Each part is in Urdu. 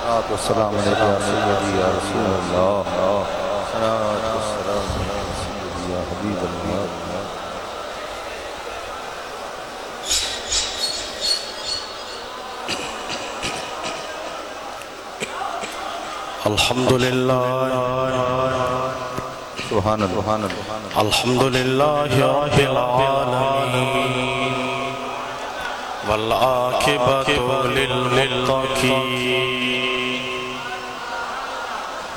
والسلام علیکم یا سیدی یا رسول اللہ، صلوات والسلام یا سیدی یا حبیب اللہ۔ الحمدللہ سبحان اللہ الحمدللہ رب العالمین والعاقبۃ للمتقین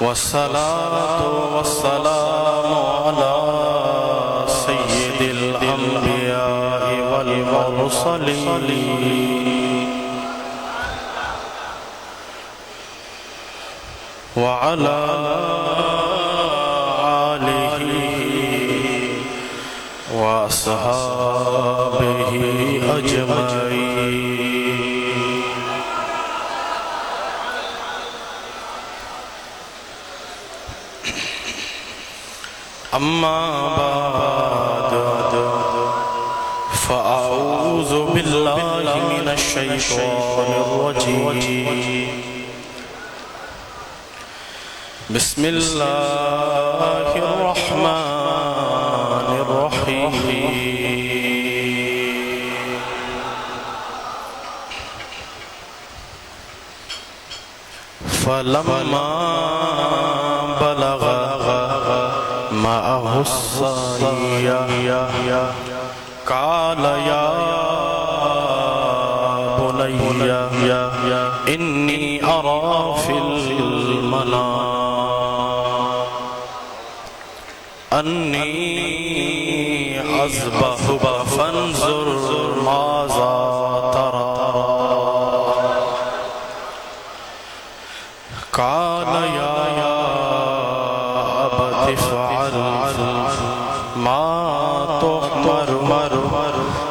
والصلاة والسلام علی سید الانبیاء والمرسلین وعلى آلہ وأصحابہ أجمعین۔ أما بعد فأعوذ بالله من الشيطان الرجيم، بسم اللہ الرحمن الرحیم۔ فلما بلغ معه السعي قال يا بني إني أرى في المنام أني أذبحك فانظر ماذا ترى۔ قال يا أبت افعل ما تؤمر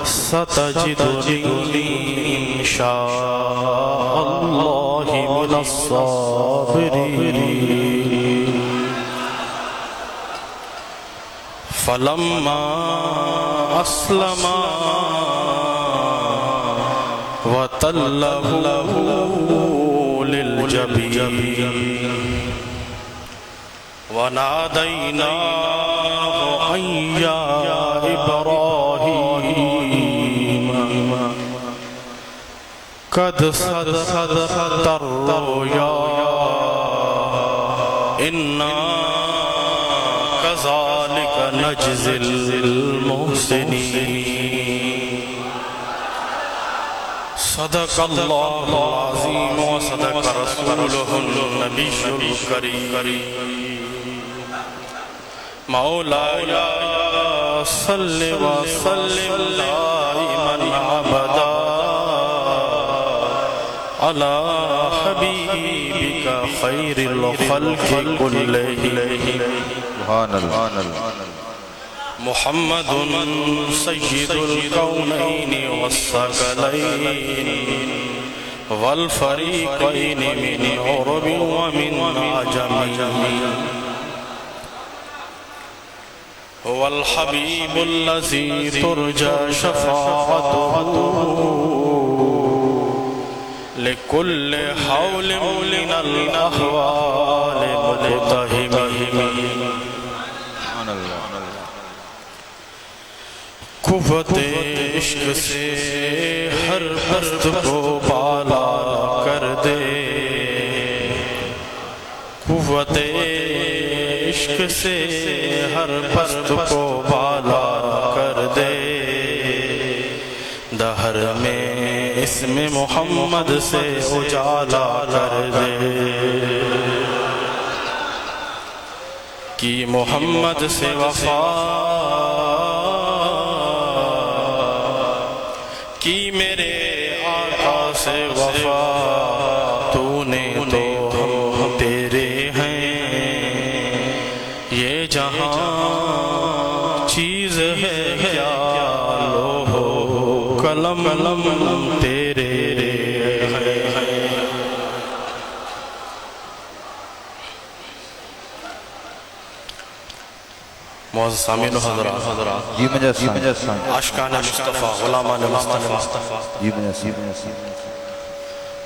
ستجدني إن شاء الله من الصابرين۔ فلما أسلما وتله للجبين وناديناه أن يا إبراهيم قد صدقت الرؤيا إنا كذلك نجزي المحسنين۔ صدق اللہ العظیم وصدق رسولہ النبی الکریم۔ مولاي صل وسلم دائما ابدا على حبيبك خير الخلق كلهم محمد سيد الكونين والثقلين والفريقين من عرب ومن عجم، هو الحبيب الذي ترجى شفاعته لكل حول من الأحوال مقتحم۔ قوت عشق سے ہر پست کو بالا کر دے، قوت عشق سے ہر پست کو بالا کر دے، دہر میں اسم محمد سے اجالا کر دے، کی محمد سے وفا کی میرے آقا سے وفا، تو نے تو ہم تیرے ہیں، یہ جہاں چیز ہے کیا، لوح و قلم تیرے ہیں۔ معزز سامعین و حضرات، عاشقان مصطفیٰ، غلامان مصطفیٰ،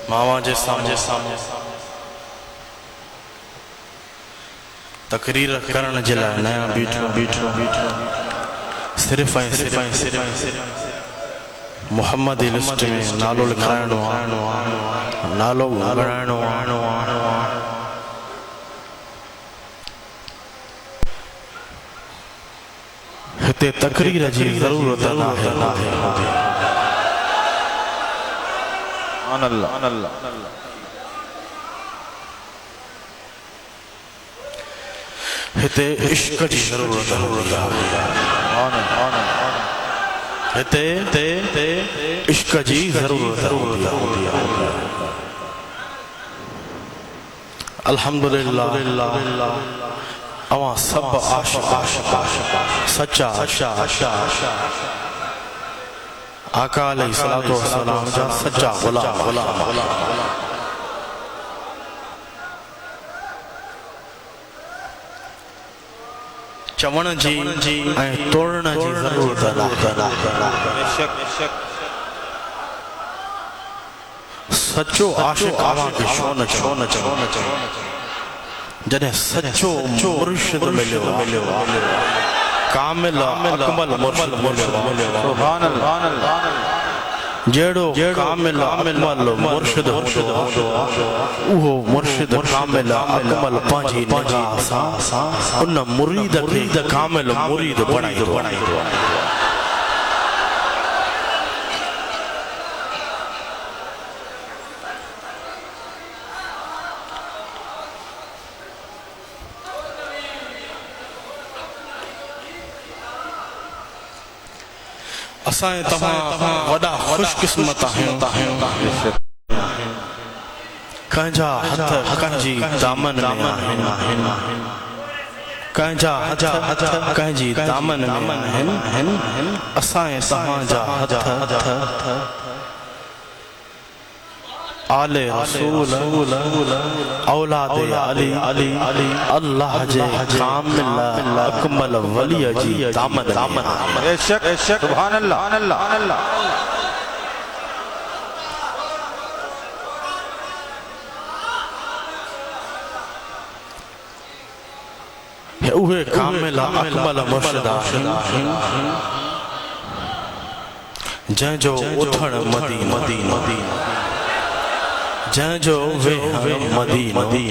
ماما جے سامنے تقریر کرن جلا نیا بیٹھو صرف محمد لسٹ میں نالو لکھائنو نالو گھڑائنو ہتے تقریر جی ضرورت نہ ہے اللہ ہتے عشق جی ضرورت ہتے عشق جی ضرورت الحمدللہ اواں سب عاشق سچا آقا علیہ الصلوۃ والسلام جا سچا غلام چوڑ جی توڑن جی ضرورت سچو عاشق آواں کے شون جنہیں سچو مرشد ملیو کامل اکمل مرشد ملیو سبحان اللہ جیڑو کامل اکمل مرشد اوہو مرشد کامل اکمل پانچی نگاہ سا ان مرید کے کامل مرید بڑھائی اسائیں تمام وڈا خوش قسمت ہیں کنجا ہتھ کنجی دامن میں آہن کنجا ہتھ کنجی دامن میں آہن اسائیں تمام جا ہتھ آل رسول اولاد علی اللہ جے کامل اکمل ولی جی دامن بے شک سبحان اللہ اوہے کامل اکمل مرشد جن جو اٹھن مدینہ جن جو ویہن مدینہ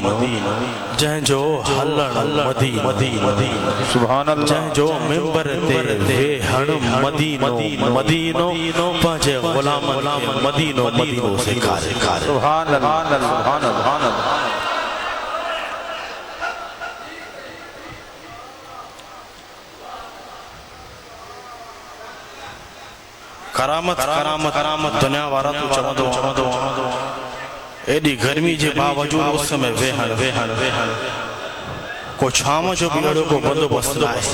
جن جو ہلن مدینہ سبحان اللہ جن جو ممبر تے ویہن مدینہ پانچے غلام مدینہ سے کھارے سبحان اللہ کرامت دنیا وارا تو چمدو ایڈی گرمی جے باوجود اس میں ویہن کو چھام جو بیڑوں کو بندو بست لائے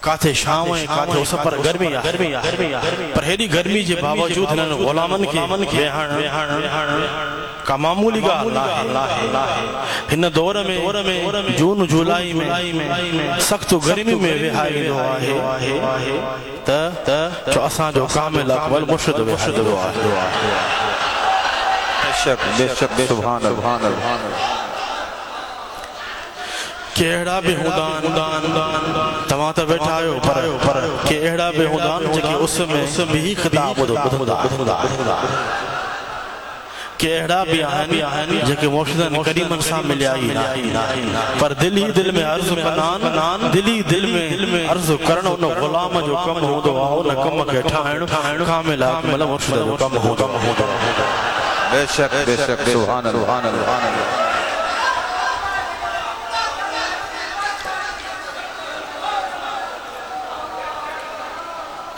کاتے شام ہے کاتے اس پر گرمی پر ایڈی گرمی جے باوجود انہوں نے غلامن کی ویہن کا معمولی کا اللہ ہن دور میں جون جولائی میں سخت گرمی میں ویہائی دو آئے جو اساں جو کامل اکمل مرشد دو آئے بے شک سبحان اللہ کیڑا بے ہودان تماتا بیٹھا آئے پر کیڑا بے ہودان جکے اس میں بھی خطاب دو کیڑا بھی آہن جکے مرشدن کریمن سا ملے آئی پر دل میں عرض کنان دل میں عرض کرنا انہوں غلام جو کم ہو دو آؤ نہ کم کے ٹھائن کامل اکمل مرشد جو کم ہو دو بے شک سبحان اللہ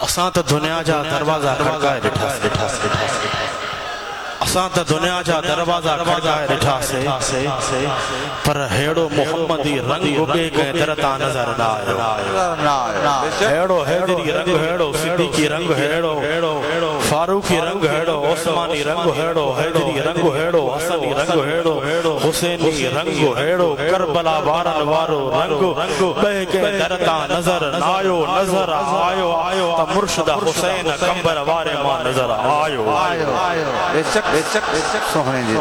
اساں تا دنیا جا دروازہ کھڑکائے ڈٹھا اساں تا دنیا جا دروازہ کھڑکائے ڈٹھا سے پر ہیڑو محمدی رنگ اگے گئے درتا نظر نہ آئے ہیڑو حیدری رنگ ہیڑو صدیقی رنگ ہیڑو فاروقی رنگ ہیڑو عثمانی رنگ ہیڑو حیدری رنگ ہیڑو حسنی رنگ ہیڑو حسینی رنگ ہیڑو کربلا وارن وارو رنگ بے گئے درتا نظر آئیو تا مرشد حسین کمبر وارے ماں نظر آئیو بے شک سوہنے جی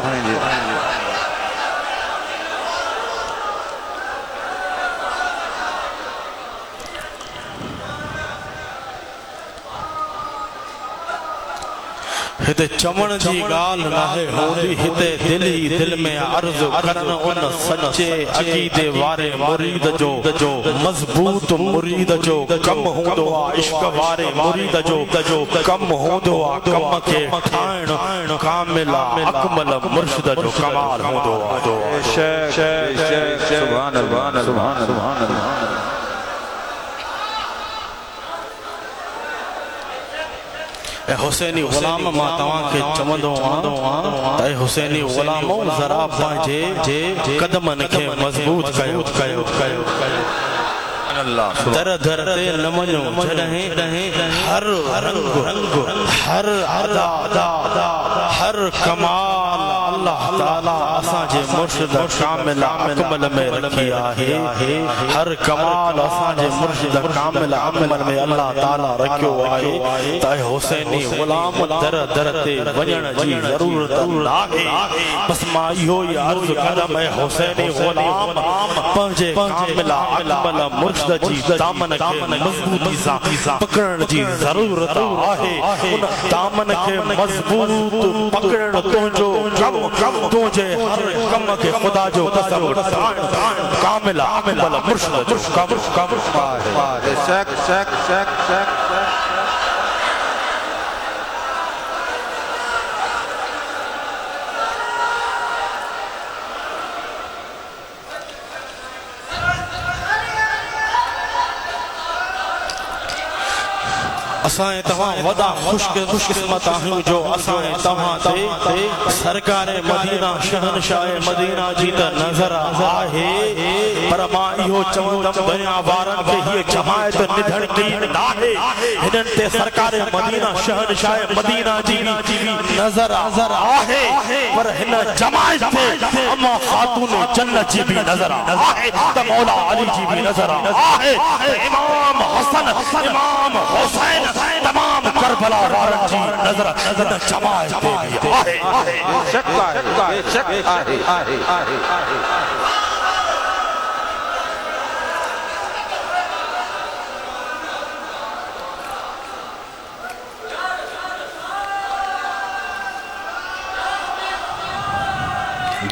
ہتے چمن جی گال ناہے ہوندی ہتے دلی دل میں عرض کرن ان سچے عقیدے وارے مرید جو مضبوط مرید جو کم ہوندو عشق وارے مرید جو کم ہوندو کم کے ٹھائن کامل اکمل مرشد جو کمال ہوندو شیخ سبحان اللہ سبحان اللہ اے حسینی غلام ماں تواں کے چمندو اے حسینی غلاموں ذرا پانجے قدمن کے مضبوط کیو در در تے نمنو جڑہیں ہر رنگ ہر ادا ہر کمال اللہ تعالیٰ اساں جے مرشد کامل اکمل میں رکھیا ہے ہر کمال اساں جے مرشد کامل اکمل میں اللہ تعالیٰ رکھیو ہے تے حسینی غلام در در تے وجن جی ضرورت لاہے بس ماں ایہو ہی عرض کرم اے حسینی غلام پنجے کامل اکمل مرشد جی دامن کے مضبوطی سا پکڑن جی ضرورت آہے ان دامن کے مضبوط پکڑن تونجو کم تونجے ہر کم کے خدا جو قسم کامل اکمل مرشد جو کم شیخ اسائیں تمہاں ودا خوش قسمت آہوں جو اسائیں تمہاں تے سرکار مدینہ شہنشاہ مدینہ جیتا نظر آہے پر ماں ایہو چوندم دنیا وارن کے ہی جماعت ندھڑ کی ناہے ہنن تے سرکار مدینہ شہنشاہ مدینہ جی نظر آہے پر ہن جماعت تے اما خاتون جنت جی بھی نظر آہے تا مولا علی جی بھی نظر آہے امام حسن امام حسین تمام کربلا وارن جی نظر جماعت دے بھی آہے شک آہے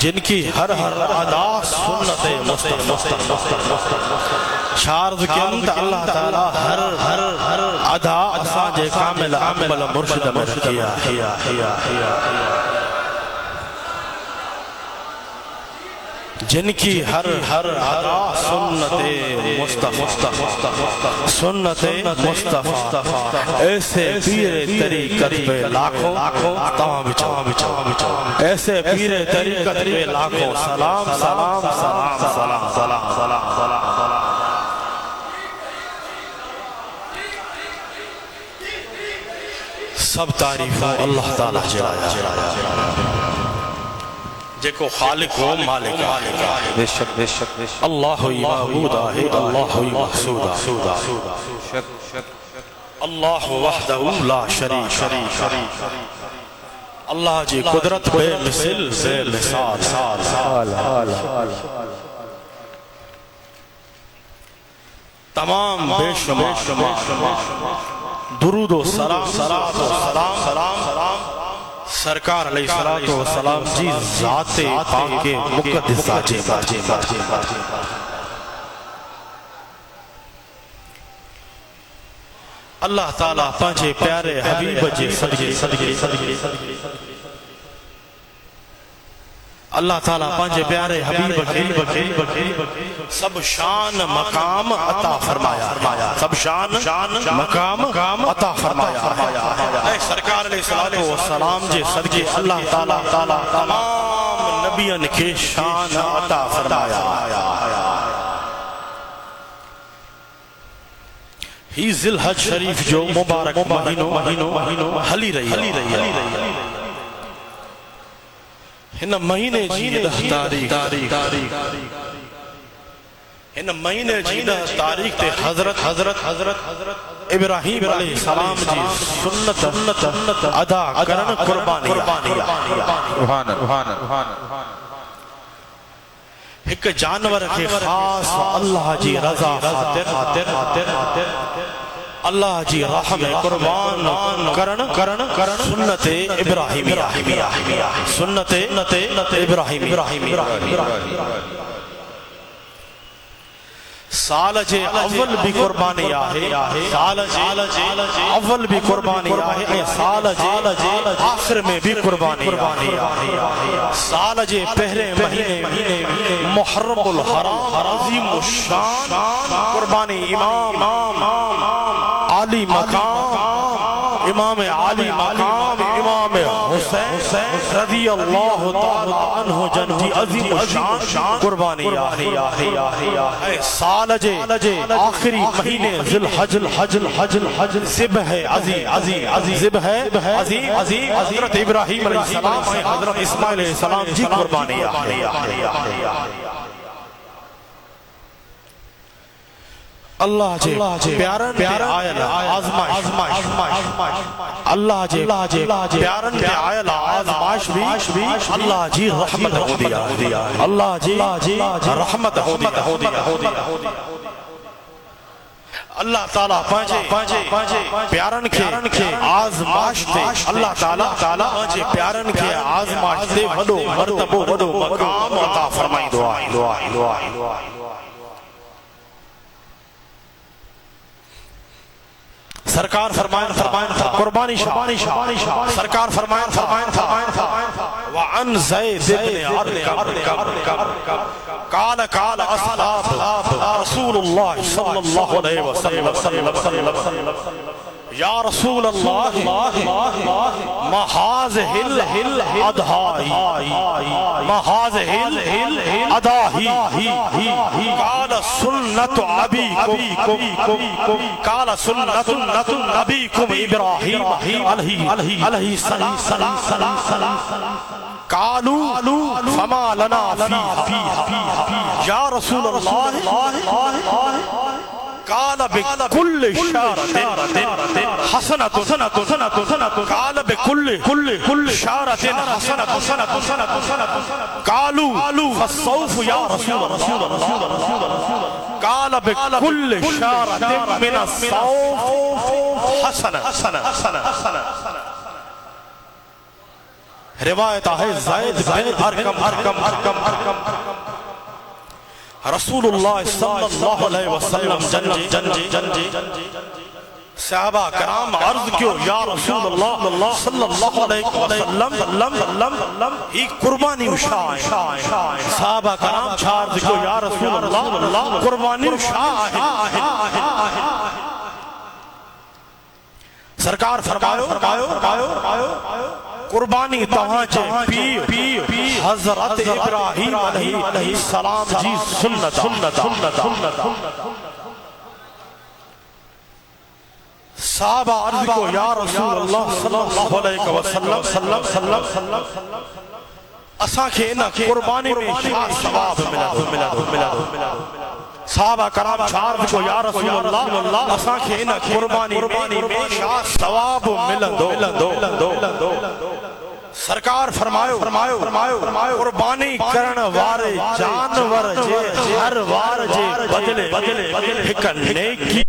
جن کی ہر ادا سنت مصطفیٰ شارد کیمت اللہ تعالیٰ ہر ادا اساں کامل اکمل مرشد میں رکھیا جن کی ہر ادا سنت مصطفیٰ ایسے پیر طریقت پہ لاکھوں تمام بچاؤ ایسے پیر طریقت پہ لاکھوں سلام سلام سلام سلام سلام سلام سب تعریف اللہ تعالیٰ جلایا جے کو خالق و مالک بے شک اللہ ہی معبود ہے اللہ ہی محسود ہے اللہ وحدہ لا شریک اللہ جی قدرت بے مثل بے مثال تمام بے شمار درود و سلام سرکار علیہ السلام جی ذات پاک مقدسہ جی اللہ تعالیٰ پانچے پیارے حبیب جی صدقے اللہ تعالیٰ پانچے پیارے حبیب سب شان مقام عطا فرمایا سب شان مقام عطا فرمایا اے سرکار علیہ السلام جے صدقے اللہ تعالیٰ تمام نبیان کے شان عطا فرمایا ہی ذی الحج شریف جو مبارک مہینوں حلی رہی ہن مہینے جی دہ تاریخ ہن مہینے جی دہ تاریخ تے حضرت ابراہیم علیہ السلام جی سنت ادا کرن قربانی ایک جانور کے خاص اللہ جی رضا خاطر اللہ جی راہ میں قربان کرن سنت ابراہیمی سنت ابراہیمی سال جے اول بھی قربانی آہے سال جے اول بھی قربانی آہے سال جے آخر میں بھی قربانی آہے سال جے پہلے مہینے محرم الحرام عظیم الشان قربانی امام عالی مقام امام عالی مقام امام حسین رضی اللہ تعالی عنہ جنتی عظیم الشان قربانی آہے سال جے آخری مہینے ذل حج ذبح عظیم ذبح عظیم حضرت ابراہیم علیہ السلام حضرت اسماعیل علیہ السلام جی قربانی آہے اللہ جے پیارن پہ آئل آزمائش اللہ جے پیارن پہ آئل آزمائش بھی اللہ جی رحمت ہو دیا اللہ جی رحمت ہو دیا اللہ تعالیٰ پانچے پیارن کے آزمائش دے اللہ تعالیٰ پانچے پیارن کے آزمائش دے وڈو مرتبہ وڈو مقام عطا فرمائی دعا سرکار فرمائن قربانی شاہ سرکار فرمائن وعن زید بن قال اصحاب رسول اللہ صلی اللہ علیہ وسلم یا رسول اللہ ما هذه الأضحى ما هذه الأضحى قال سنة أبيكم قال سنة أبيكم إبراهيم عليه السلام قالوا فما لنا فيها يا رسول الله قال بكل شارة حسنة قال بكل شارة حسنة قالوا فالصوف يا رسول الله قال بكل شارة من الصوف حسنة روایت ہے زید بن ارقم رسول اللہ صلی اللہ علیہ وسلم صحابہ کرام عرض کیوں یا رسول اللہ صلی اللہ علیہ وسلم ہی قربانی شاہ صحابہ کرام عرض کیوں یا رسول اللہ قربانی شاہ سرکار فرماؤ قربانی تہاں چے پی حضرت ابراہیم علیہ السلام جی سنت صحابہ عرض کو یا رسول اللہ صلی اللہ علیہ وسلم اساں کے نا قربانی میں ثواب ملا صحابہ کرام عرض کو یا رسول اللہ اساں کے نا قربانی میں ثواب ملندو سرکار فرماؤ قربانی کرن وارے جانور جے ہر وار جے بدلے ایک نیکی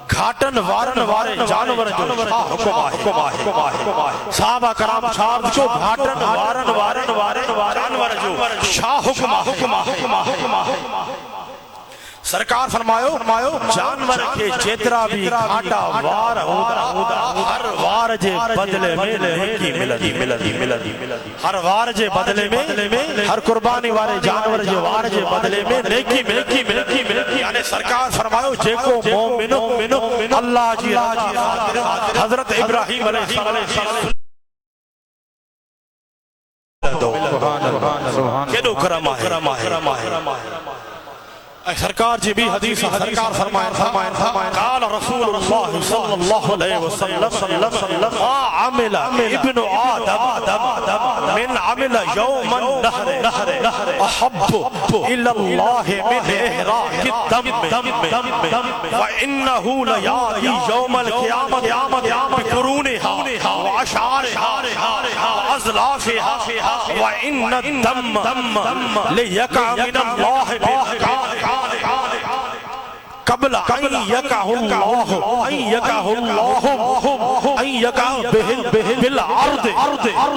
گھاٹن وارے جانور جو حکم آئے صحابہ کرام عرض کو گھاٹن وارے جانور جو شاہ حکم سرکار فرماؤ جانور کے جیترا بھی گھاٹا وار ہوتا ہر وار جے بدلے میں نیکی ملدی ہر وار جے بدلے میں ہر قربانی والے جانور جے وار جے بدلے میں نیکی ملدی یعنی سرکار فرماؤ جے کو مومنو اللہ جی حضرت ابراہیم علیہ السلام کیڑو کرم ہے سرکار جی بھی حدیث سرکار فرمائن قال رسول اللہ صلی اللہ علیہ وسلم ما عمل ابن آدم من عمل یوم النحر احب الى اللہ من احراق الدم وانه لیاتی یوم القیامت بقرونها واشعارها وازلافها وان الدم لیقع من اللہ قبل ان یقع اللہ بالارض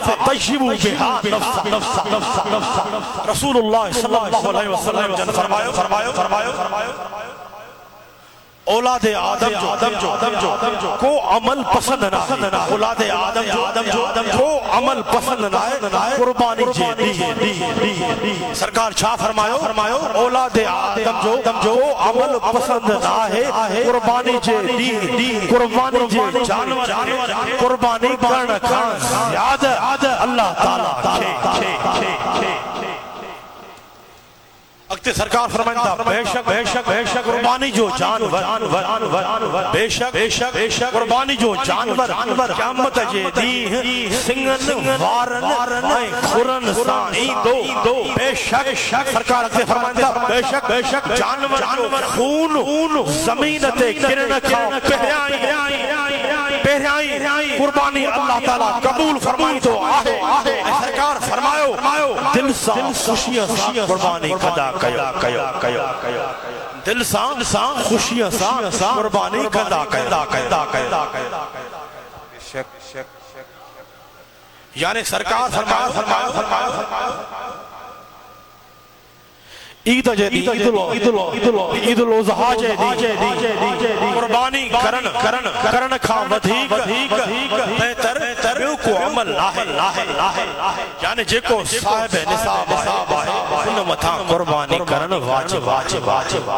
فطیبوا بها نفسا. رسول اللہ صلی اللہ علیہ وسلم جن فرمایا اولاد آدم جو کو عمل پسند نہ اولاد آدم جو کو عمل پسند نہ قربانی دی. سرکار شاہ فرمایا اولاد آدم جو عمل پسند نہ ہے قربانی دی. قربانی جے جانور قربانی کرن کھان زیادہ اللہ تعالی اگتے سرکار فرمائندہ بے شک قربانی جو جانور بے شک قربانی جو جانور قیامت جے دی سنگن وارن خورن سائیں دو. بے شک سرکار اگتے فرمائندہ بے شک جانور خون زمین تے گرن کھا پہریائی قربانی اللہ تعالیٰ قبول فرمائی تو آہے. سرکار فرماؤ دل سا خوشیاں سا قربانی قدا کیا دل سا خوشیاں سا قربانی قدا کیا. یعنی سرکار فرماؤ عید الاضحیٰ جے دی قربانی کرن کھا ودھیک بہتر بیو کو عمل لاہے. یعنی جے کو صاحب نصاب آئے ان متھا قربانی کرن واجب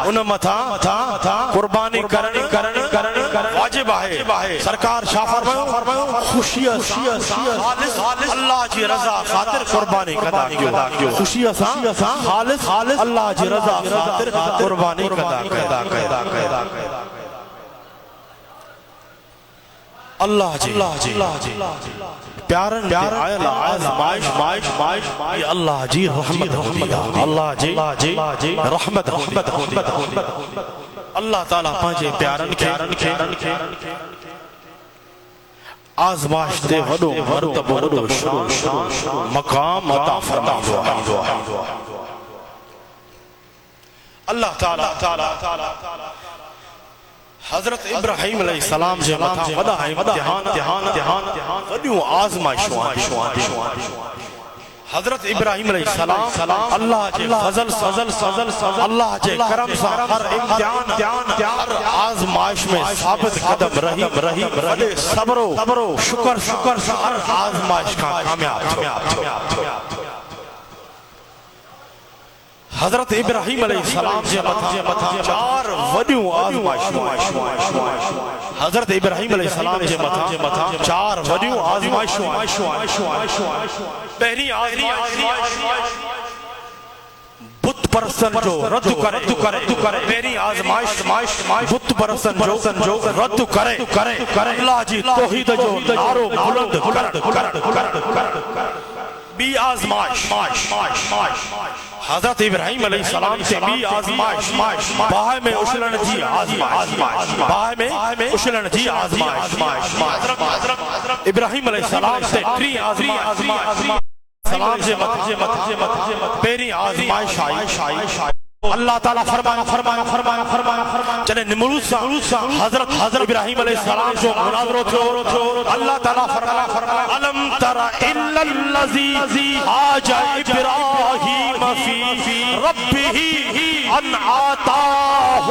ان متھا قربانی کرن واجب آئے. سرکار شاہ فرماؤ خوشیاں خالص اللہ جی رضا خاطر قربانی قدا کیوں. خوشیاں خالص اللہ جی رضا خاطر قربانی قدا کیا. اللہ جی پیارن آئل آزمائش یہ اللہ جی رحمت اللہ جی رحمت اللہ تعالیٰ پانچے پیارن کے آزمائش دے وڈو مرتب وڈو شان مقام عطا فرمائے. اللہ تعالیٰ حضرت ابراہیم علیہ السلام جے متھا ودا امتحان وڈیوں آزمائشواں. حضرت ابراہیم علیہ السلام اللہ جے فضل اللہ جے کرم سا ہر امتحان ہر آزمائش میں ثابت قدم رہی وڈے صبر و شکر سا ہر آزمائش کا کامیاب. حضرت ابراہیم علیہ السلام جے متھا چار وڈیوں آزمائشواں. حضرت ابراہیم علیہ السلام جے متھا چار وڈیوں آزمائشواں. پہلی آزمائش بت پرستن جو رد کرے. پہلی آزمائش بت پرستن جو رد کرے. اللہ جی توحید جو نعرو بلند کر. بی آزمائش حضرت ابراہیم علیہ السلام سے بھی آزمائش باہے میں اشلن جی آزمائش ابراہیم علیہ السلام سے تری آزمائش سلام سے پہلی آزمائش آئی. اللہ تعالیٰ فرمایا چلے نمرود سا حضرت ابراہیم علیہ السلام جو مناظرہ تھو. اللہ تعالیٰ فرمایا الم تر الا الذی حاج ابراہیم فی ربہ ان آتاہ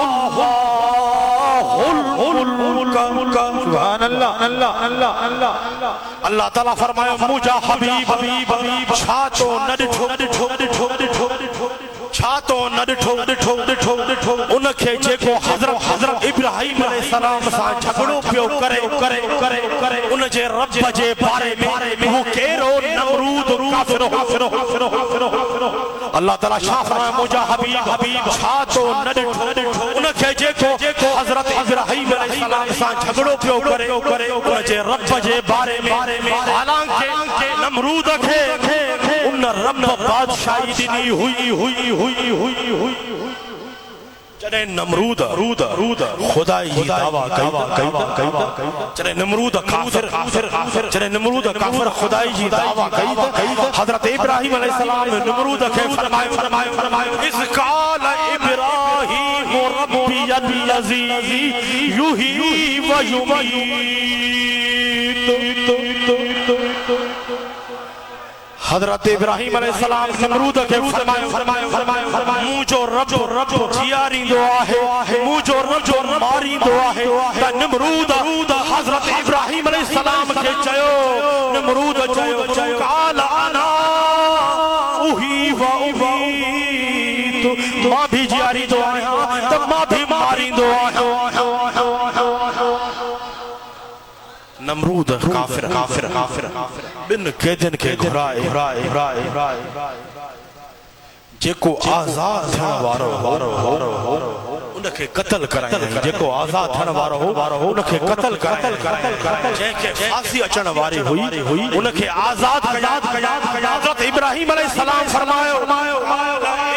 الملک. سبحان اللہ. اللہ تعالیٰ فرمایا مجھا حبیب چھاتو نہ ڈٹھو ان کے جے کو حضرت ابراہیم علیہ السلام سا جھگڑو پیو کرے ان جے رب جے بارے میں وہ کیرو نمرود کافر. اللہ تعالیٰ شاہ فرمایا مجھا حبیب چھاتو نہ ڈٹھو ان کے جے کو حضرت ابراہیم علیہ السلام سا جھگڑو پیو کرے ان جے رب جے بارے میں حالانکہ نمرود کے ان رب بادشاہی دینی ہوئی چلے نمرود خدای دعویٰ کئی چلے نمرود کافر چلے نمرود کافر خدای جی دعویٰ کئی. حضرت ابراہیم علیہ السلام نمرود کے فرمائے اذ قال ابراہیم ربی الذی یحیی و یمیت۔ حضرت ابراہیم علیہ السلام نمرود کے فرمائے مجھو رب جیاری دعا ہے مجھو رب ماری دعا ہے تا نمرود حضرت ابراہیم علیہ السلام کے چیو نمرود چیو قال انا اوہی و امیت، ماں بھی جیاری دعا ہے تو ماں بھی ماری دعا ہے۔ نمرود کافر بن قیدن کے گھرائے جیکو آزاد تھن وارو انکے قتل کرائیں، جیکو آزاد تھن وارو انکے قتل کرائیں، جیکے فاسی اچن واری ہوئی انکے آزاد حضرت ابراہیم علیہ السلام فرمائے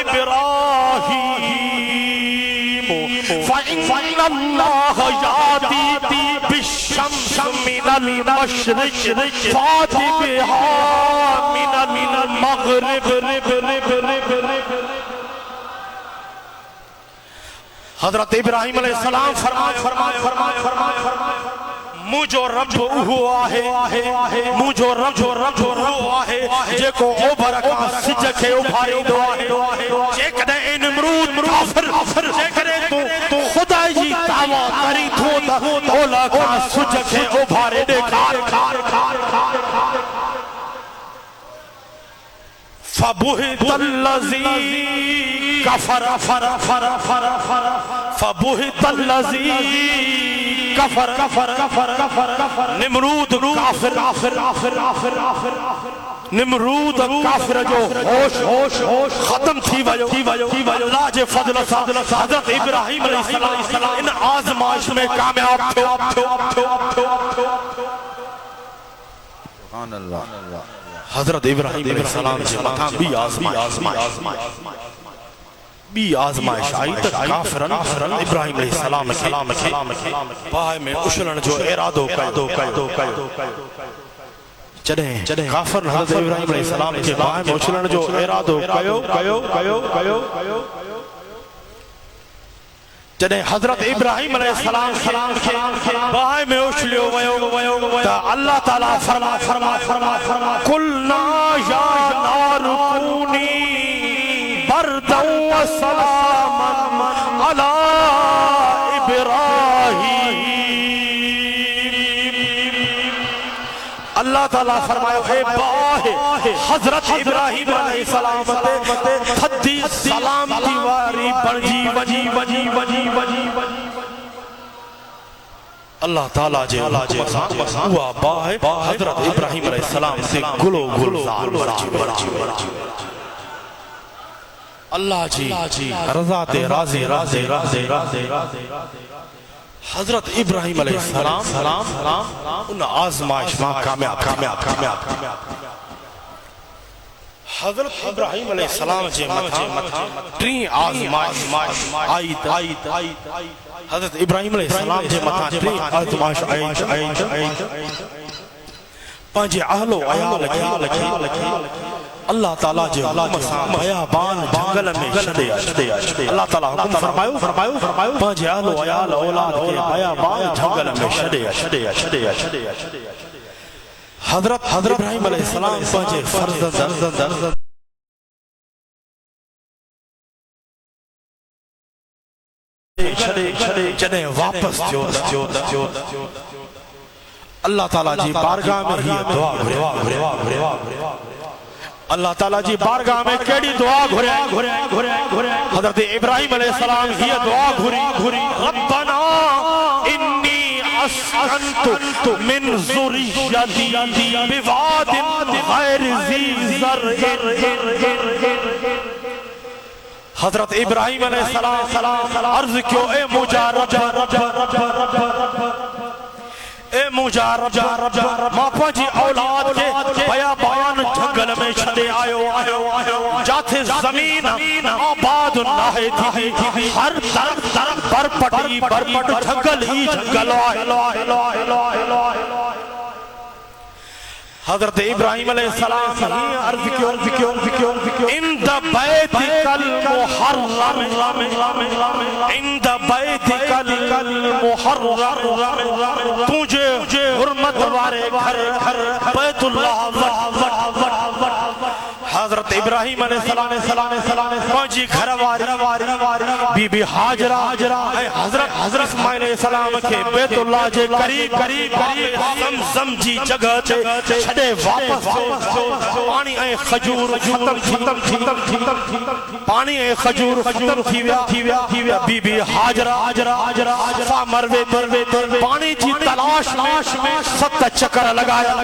ابراہیم فَإِنَّ اللَّهَ يَأْتِي بِالشَّمْسِ مِنَ الْمَشْرِقِ فَأْتِ بِهَا مِنَ الْمَغْرِبِ۔ حضرت ابراہیم علیہ السلام فرمائے مجھو رب ہوا ہے مجھو رب ہوا ہے جیکو اوبھر کا سج کے ابھاری دعا ہے، جیکنے نمرود کافر جیکنے تو خدا جی دعویٰ کری تو اولا کا سج کے ابھارے دیکھار فَبُهِتَ الَّذِي كَفَرَ فَبُهِتَ الَّذِي كَفَرَ نمرود کافر جو ہوش ختم تھی ویو اللہ جے فضل حضرت ابراہیم علیہ السلام ان آزمائش میں کامیاب تھو۔ سبحان اللہ۔ حضرت ابراہیم علیہ السلام سے مطان بھی آزمائش آئی تک کافرن ابراہیم علیہ السلام کے پائے میں اشلن جو ارادو کئے چڑھیں کافر حضرت ابراہیم علیہ السلام کے پائے میں اشلن جو ارادو کئے جنہیں حضرت ابراہیم علیہ السلام کے باہے میں اچھلیو تا اللہ تعالیٰ فرما قُلْنَا يَا نَارُ كُونِي بَرْدًا وَسَلَامًا عَلَىٰ إِبْرَاهِيمَ۔ اللہ تعالیٰ فرمایا اے باہے حضرت ابراہیم علیہ السلام تھدی سلام دیواری بڑھی اللہ تعالیٰ جے ہوا باہے حضرت ابراہیم علیہ السلام سے گلو گلزار برچی اللہ جی رضا تے راضی حضرت ابراہیم علیہ السلام ان آزمائش ماں کامیاب حضرت ابراہیم علیہ السلام جے متھا ٹری آزمائش آئی حضرت ابراہیم علیہ السلام جے متھا ٹری آزمائش آئی پانچے اہلو عیال لکھی اللہ تعالیٰ جے حکم بیابان جنگل میں شدے اللہ تعالیٰ حکم فرمائیو پانچے اہلو عیال اولاد کے بیابان جنگل میں شدے حضرت ابراہیم علیہ السلام پانچے فرزند جنہیں واپس اللہ تعالیٰ جی بارگاہ میں ہی دعا گھرے اللہ تعالیٰ جی بارگاہ میں کیڑی دعا گھرے حضرت ابراہیم علیہ السلام ہی دعا گھری ربنا انی اسکنت من ذریتی بواد غیر ذی زرع۔ حضرت ابراہیم علیہ السلام عرض کیوں اے مجارب ماں پانچی اولاد کے بیابان جنگل میں چھڑے آئے جاتے زمین آباد ناہے تھی ہر طرف برپٹ جنگل ہی جنگل آئے حضرت ابراہیم علیہ السلام ہی عرض کیوں اند بیتک المحرم اند بیتک المحرم تجھے حرمت وارے گھر بیت اللہ حضرت ابراہیم علیہ السلام پہنچی گھر واری بی بی حاجرہ حضرت اسماعیل علیہ السلام کے بیت اللہ جے قریب زمزم جی جگہ چھڑے واپس پانی اے خجور ختم پانی اے خجور ختم تھی ویا بی بی حاجرہ صفا مروے پانی جی تلاش میں 7 چکر لگایا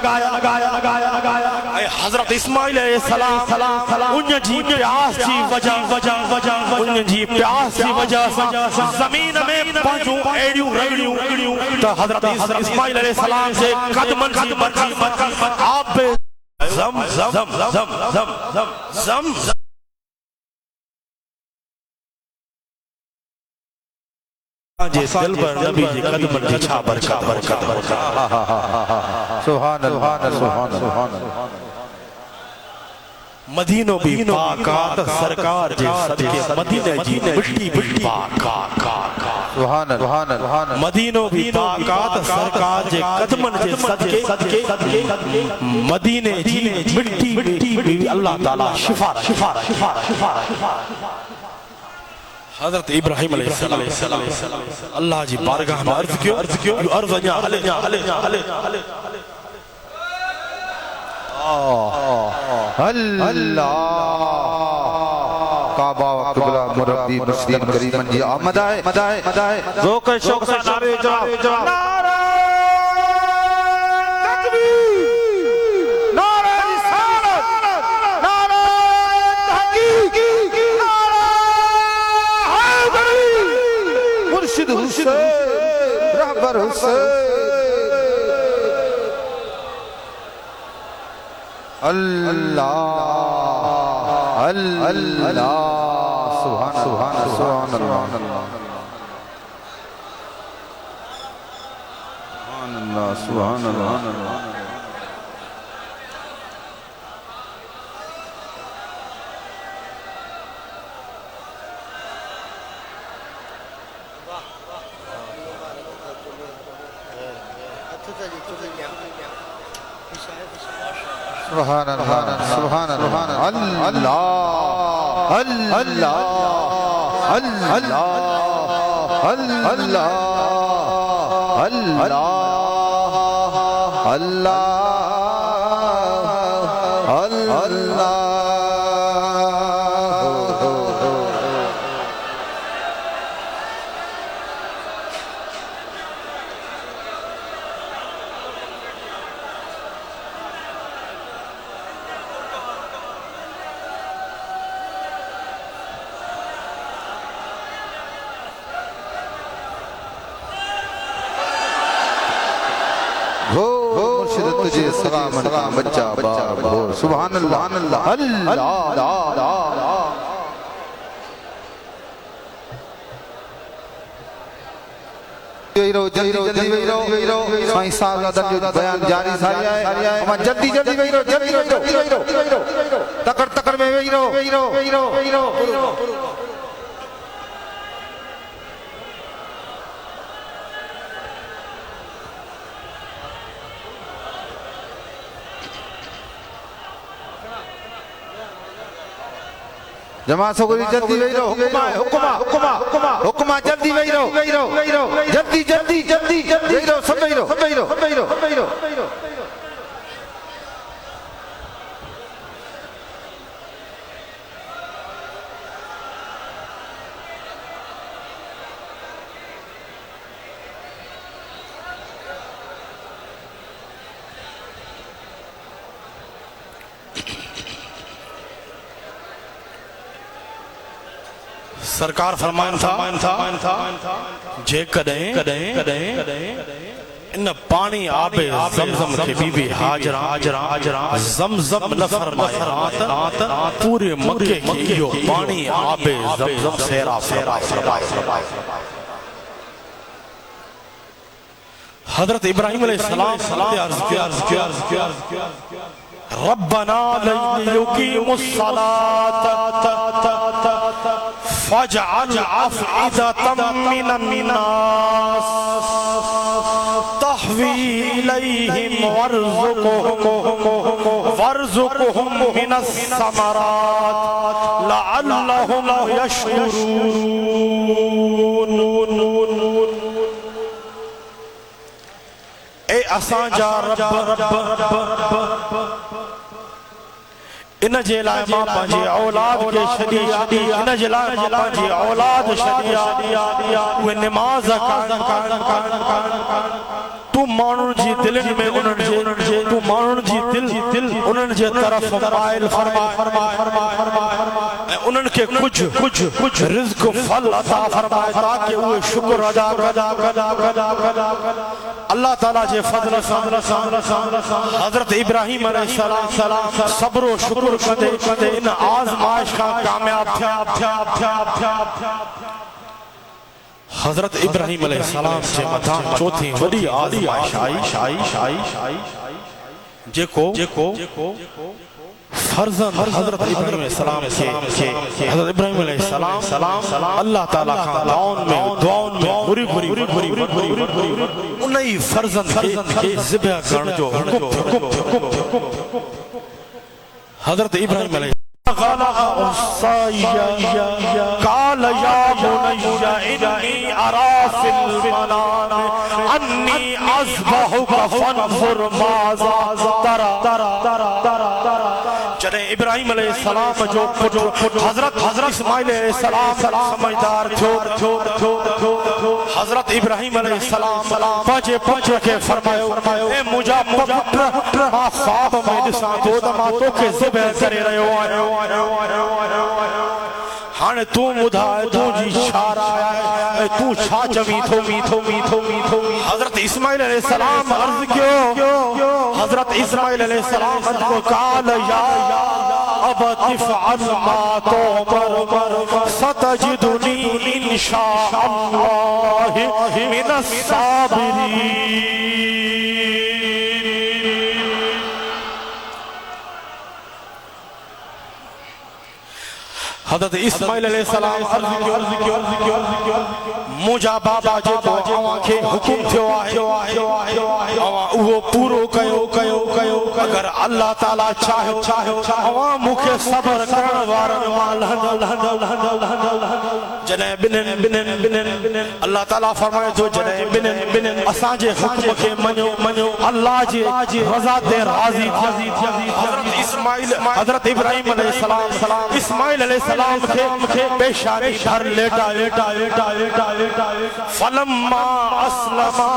اے حضرت اسماعیل علیہ السلام ان جی پیاس جی وجہ زمین میں پہنچوں ایڑیوں رگڑیوں تو حضرت اسماعیل علیہ السلام سے قدمن جی آپ زم جی دل پر نبی جی قدمن جی چھا برکت سبحان اللہ مدینوں بھی پاکات سرکار جے صدقے مدینہ جی مٹی پاکات مدینوں بھی پاکات سرکار جے قدمن جے صدقے مدینہ جی مٹی اللہ تعالیٰ شفا حضرت ابراہیم علیہ السلام اللہ جی بارگاہ میں عرض کیوں عرض انیا حلے اللہ کعبہ و قبلہ مربی مسلم کریمن جی آمد آئے ذوق شوق سے نعرے جواب نعرہ تکبیر نعرہ رسالت نعرہ تحقیق نعرہ حیدری مرشد حسین رہبر حسین اللہ سبحان اللہ سبحان اللہ سبحان اللہ سبحان اللہ اللہ اللہ تجھے سلام بچہ بار سبحان اللہ جلدی ویرو سائیں صاحبزادہ جو بیان جاری ساری آئے جلدی ویرو تکڑ میں ویرو جماعت سوگری جلدی ویرو حکمہ جلدی ویرو جلدی ویرو سب ویرو سرکار فرمائن تھا جے کدیں ان پانی آب زمزم کے بی بی حاجرہ زمزم نہ فرمائے پورے مکے کی یہ پانی آب زمزم سیرا فرمائے حضرت ابراہیم علیہ السلام عرض کیا ربنا لیقیموا الصلاة فاجعل افئدة من الناس تهوی الیہم وارزقهم من الثمرات لعلهم یشکرون اے اساں جا رب ان جے لائے ماں پانجے اولاد کے شدیا ان جے لائے ماں پانجے اولاد شدیا وہ نماز تو مانن جی دلن میں انن جے تو مانن جی دل انن جے طرف مائل فرما انن کے کچھ رزق پھل عطا فرمائے تاکہ وہ شکر ادا اللہ تعالیٰ جے فضل حضرت ابراہیم علیہ السلام صبر و شکر کدے ان آزمائش کا کامیاب تھا حضرت ابراہیم علیہ السلام سے مدان چوتھی وڈی آزمائش آئی جے کو فرزند حضرت ابراہیم علیہ السلام کے حضرت ابراہیم علیہ السلام اللہ تعالیٰ کا دعاؤں میں بری انہی فرزند کے ذبح کرن جو حضرت ابراہیم علیہ قال یا بني إني أرى في المنام أني أذبحك فانظر ماذا ترى جنہیں ابراہیم علیہ السلام جو حضرت اسماعیل علیہ السلام سمجھدار حضرت ابراہیم علیہ السلام پانچے کے فرمائے اے مجھا پتر ماں خواب میں دساں دو دماتوں کے ذبح کرے رہے ہو ہانے تو مدھائے تو جی شارہ آئے تو چھا چمی تھو حضرت اسماعیل علیہ السلام عرض کیوں حضرت اسماعیل علیہ السلام عرض کو قال یا اب تفعل ما تؤمر ستجدنی انشاء اللہ من الصابرین حضرت اسماعیل علیہ السلام عرض کیوں مجھا بابا جے تو آوان کے حکم تھیو آئے آوان وہ پورو کیو اگر اللہ تعالیٰ چاہو آوان مکھے صبر کرن وارن جنہیں بنن اللہ تعالیٰ فرمائے تو جنہیں بنن اساں جے حکم کے منو اللہ جے رضا دے راضی حضرت ابراہیم علیہ السلام اسماعیل علیہ السلام کے پیشانی بھر لیٹا فلما اسلما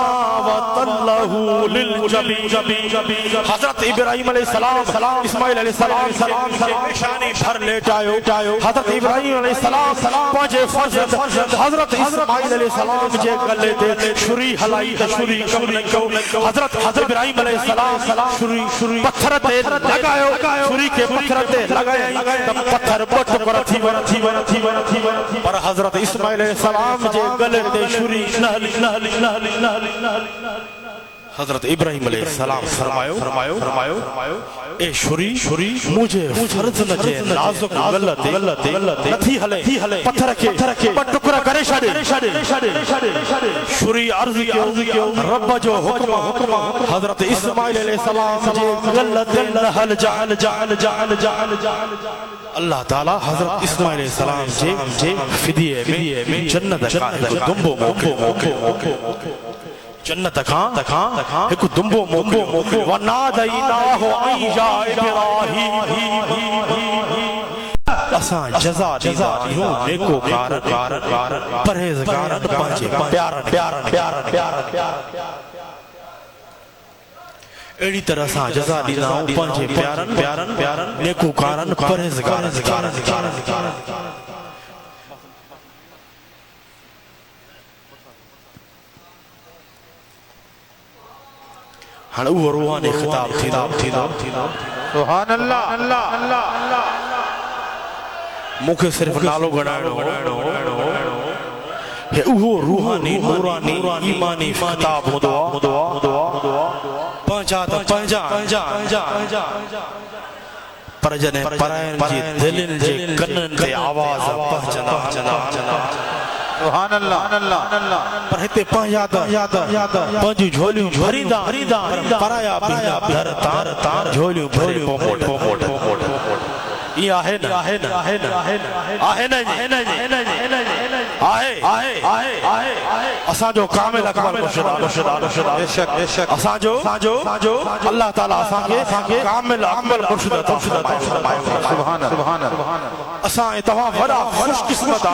وطلہ للجبین حضرت ابراہیم علیہ السلام اسماعیل علیہ السلام کے پیشانی بھر لیٹا حضرت ابراہیم علیہ السلام پانچے فرزند حضرت اسماعیل علیہ السلام جے گلے دے شری ہلائی شری حضرت ابراہیم علیہ السلام شری پتھر دے لگائے شری کے پتھر دے لگائے پتھر بٹ پر پر حضرت اسماعیل علیہ السلام جے گلے تے شری حضرت ابراہیم علیہ السلام فرمایو اے شری مجھے فرض نجے نازک غلط نتھی ہلے پتھر کے ٹکڑا کرے شاڑے شری عرض کیوں رب جو حکم حضرت اسماعیل علیہ السلام جے غلط نحل جعل اللہ تعالیٰ حضرت اسماعیل علیہ السلام جے فدیے میں جنت کا دنبو موکے جنت کھاں ایک دنبو موکے وَنَادَيْنَاهُ أَن يَا إِبْرَاهِيمُ اساں جزا دیوں نیکو کار پرہیزگار پانچے پیارن ایڑی طرح ساں جزا دینا ہوں پانچے پیارن نیکو کارن پرہیزگار ہن وہ روحانی خطاب تھی سبحان اللہ مکھے صرف نالو گھڑائنو ہے اوہ روحانی نورانی ایمانی خطاب ہو دعا پہنچا پر جنے پرائن جی دلن جی کنن تے آواز پہنچنا سبحان اللہ پر ہتے پہنچا پہنچو جھولیوں بھریدہ پرایا پینا بھر تار جھولیوں بھری پوموٹ یہ آہے اساں جو کامل اکمل مرشد اساں جو اللہ تعالیٰ اساں کے کامل اکمل مرشد سبحان اللہ اساں اتوا وڈا خوش قسمت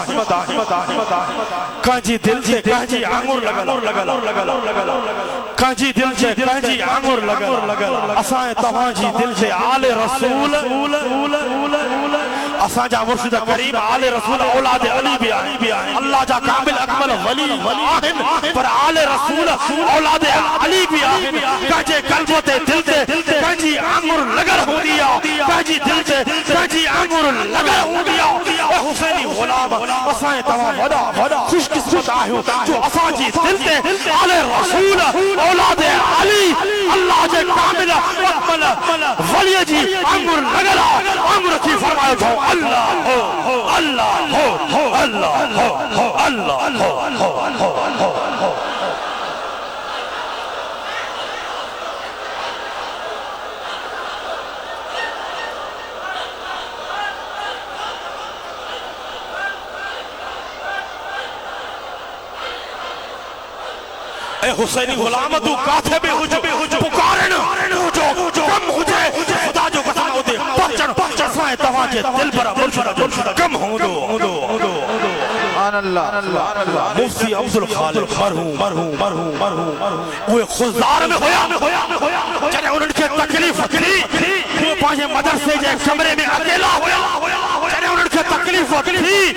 کانجی دل سے کانجی آنگور لگل کانجی دل سے کانجی آنگور لگل اساں اتوا جی دل سے آل رسول اساں جا مرشد کریم آل رسول اولاد علی بھی آئیں اللہ جا کامل اکمل ولی آہن پر آل رسول اولاد علی بھی آئیں کانجی قلبوں تے دل تے کانجی آنگور لگل ہو دیا کانجی دل تے کانجی آنگور لگل ہو دیا اے حسینی غلام اساں اتوا وڈا خوش قسمت آہو جو اساں جی دل تے آل رسول اولاد علی اللہ جے کامل اکمل ولی جی آنگور لگل آنگور کی فرمائے تو اللہ ہو اللہ ہو اللہ ہو اللہ ہو اے حسینی غلام تو کاتھے بھی ہو جو پکارن ہو جو کم ہو جائے خدا جو قسم ہو دے پچھڑ سائے تواجے دل پر مرشد کم ہو دو سبحان اللہ مفتی عبدالخالق مرحوم وہ خزدار میں ہویا جنہیں انہوں کے تکلیف تھی وہ پانچے مدرسے جائے کمرے میں اکیلا ہویا جنہیں انہوں کے تکلیف تھی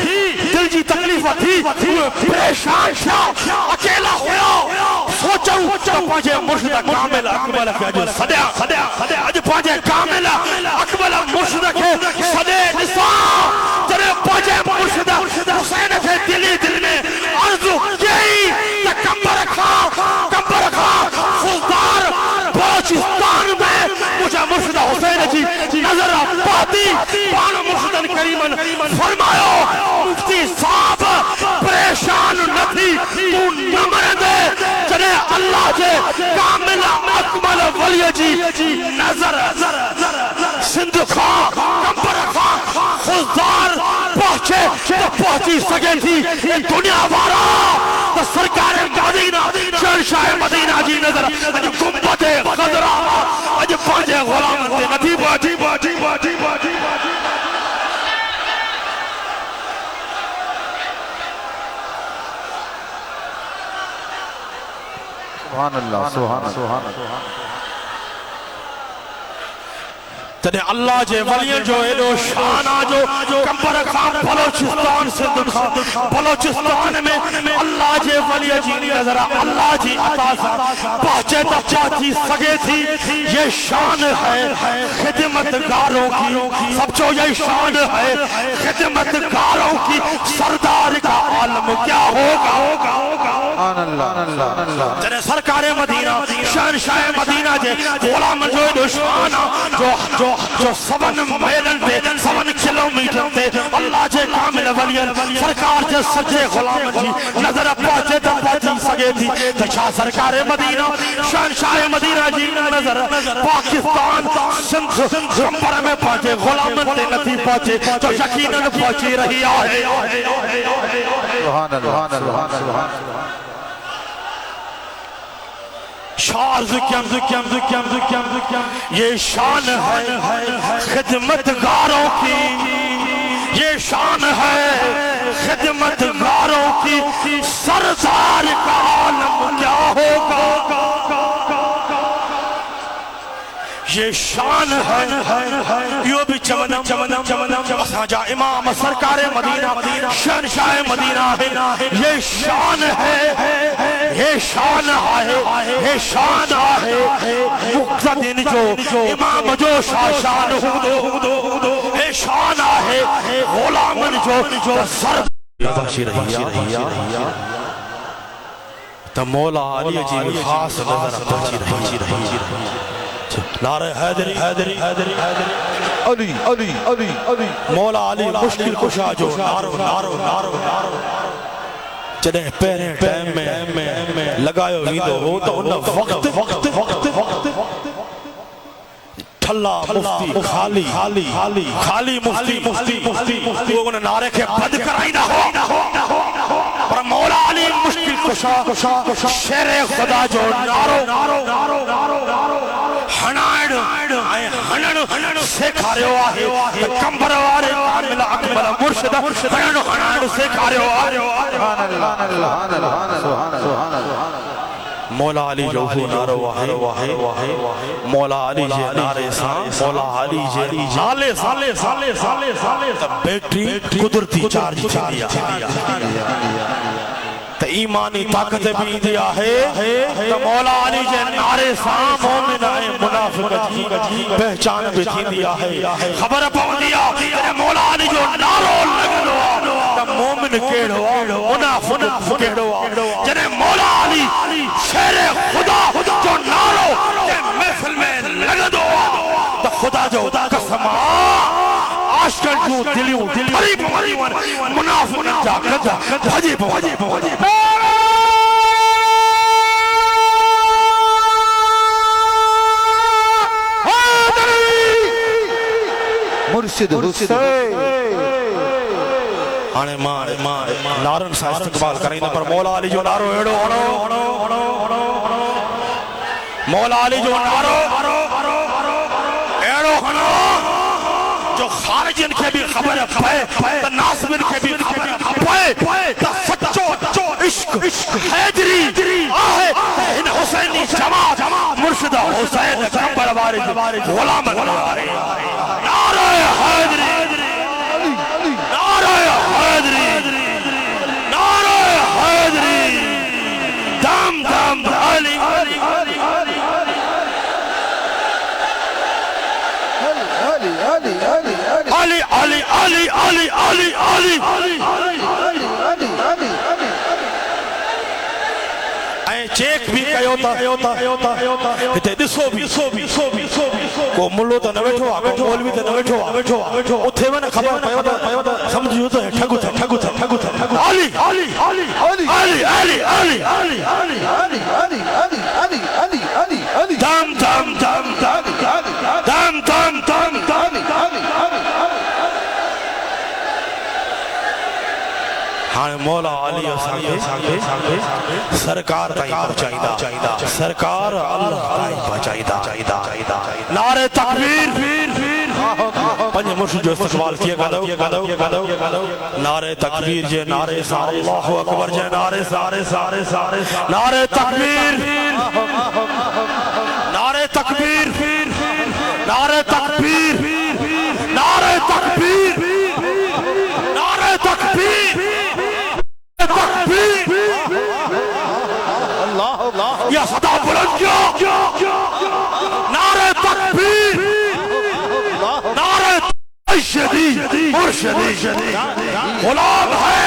دل جی تکلیف تھی وہ پریشان شاہ اکیلا ہویا سوچاؤں تو پانچے مرشد کامل اکمل کے جو صدیا اج پانچے کامل اکمل مرشد کے صدے نساء جنہیں پانچے مرشد حسین کے دل میں عرضو کیئی کمبر کھا سلطان بلوچستان میں مجھے مرشد حسین جی نظر پاتی پانو مرشد کریمن فرمایا مفتی صاحب پریشان نہ تھی تو نمر دے جنہیں اللہ جے کامل اکمل ولی جی نظر سندھ خواہ کمبر خواہ خزدار پہنچے تو پہنچی سکے تھی دنیا وارا تو سرکار مدینہ شہنشاہ مدینہ جی نظر اج گنبد خضرا اج پانچے غلام تے نتھی باٹی سبحان اللہ تنے اللہ جے ولیوں جو ایڈو شانہ جو کمبر خان بلوچستان سے دکھا بلوچستان میں اللہ جے ولیوں جی نظر اللہ جی عطا سا پہنچے تو چاچی سگے تھی یہ شان ہے خدمتگاروں کی سب جو یہ شان ہے خدمتگاروں کی سردار کا عالم کیا ہوگا جنہیں سرکار مدینہ شہنشاہ مدینہ جے غلام جو ایڈو شانہ جو 7 میلن تے 7 کلومیٹر تے اللہ جے کامل ولیل سرکار جے سجے غلام جی نظر پہنچے تو پہنچی سگے تھی تچھا سرکار مدینہ شہنشاہ مدینہ جی نظر پاکستان سندھ جمبر میں پہنچے غلام تے نتھی پہنچے تو یقیناً پہنچی رہی آئے سبحان اللہ شعر یہ شان ہے خدمتگاروں کی یہ شان ہے خدمتگاروں کی سردار کا عالم کیا ہوگا یہ شان ہے یوں بھی چمنم ساجا امام سرکار مدینہ شہنشاہ مدینہ ہے یہ شان ہے یہ شان ہے مقتدین جو امام جو شان ہو یہ شان ہے غلامن جو سر پہنچی رہی تو مولا عالیہ جی خاص نظر پہنچی رہی نعرہ حیدری حیدری حیدری علی علی علی علی مولا علی مشکل کشا جو نارو نارو نارو جنہیں پہرے ٹائم میں لگایو ویدو ہو تو انہا وقت ٹھلا مفتی خالی خالی مفتی وہ انہا نعرے کے بد کرائی نہ ہو پر مولا علی مشکل کشا شیر خدا جو نارو ہنن سے کھارے ہو آئے کمبر وارے اکمل مرشد ہنن سے کھارے ہو آئے مولا علی جو ہو نارو واہے مولا علی جے نارے سان مولا علی جے سالے بیٹری قدرتی چارج دیا تو ایمانی طاقت بھی دیا ہے تو مولا علی جے نارے سان مومن آئے منافق جی پہچان بھی دیا ہے خبر پاؤں دیا مولا علی جو نارو لگنو تو مومن کیڑو منافق کیڑو جنہیں مولا علی شیر خدا جو نارو محفل میں لگنو تو خدا جو قسم عاشقن جو دلیوں منافق جاکت بھجی مرشد حسین آنے ماں نارن سا استقبال کریں پر مولا علی جو نارو مولا علی جو نارو جو خارجین کے بھی خبر پائے تو ناصبین کے بھی خبر پائے تو سچو عشق حیدری آہے ان حسینی جماعت مرشدہ حسین کمبر وارد غلام نعرہ حیدری نعرہ حیدری دام علی چیک بھی کہتا ہتے دسو بھی کو ملو تو نویٹھو کو مولوی تو نویٹھو اتھے میں نے خبر پہتا سمجھو تو ہے ٹھگو تھا علی دام ہاں مولا علی سرکار تائیں پہنچائیدہ سرکار اللہ تائیں پہنچائیدہ نعرہ تکبیر پنج مرشد جو استقبال کیا گدو نعرہ تکبیر جے نعرہ سار اللہ اکبر جے نعرہ سارے نعرہ تکبیر نعرہ تکبیر نعرہ تکبیر نعرہ تکبیر نعرہ تکبیر یا صدا بلند جو نعرہ تکبیر نعرہ مرشدی غلام ہے